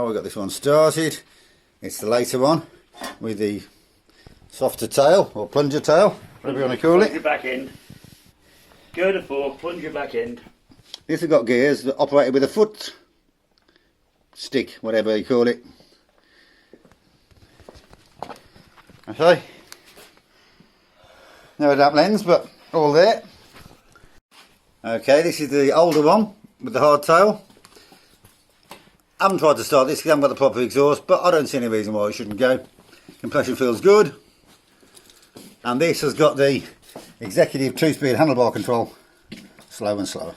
we got this one started. It's the later one with the softer tail or plunger tail, whatever you want to call it. Plunge your back end. Girder fork, plunge your back end. This has got gears that operated with a foot stick, whatever you call it. Okay. No adapt lens, but all there. Okay, this is the older one with the hard tail. I haven't tried to start this because I haven't got the proper exhaust, but I don't see any reason why it shouldn't go. Compression feels good. And this has got the executive 2-speed handlebar control. Slow and slower.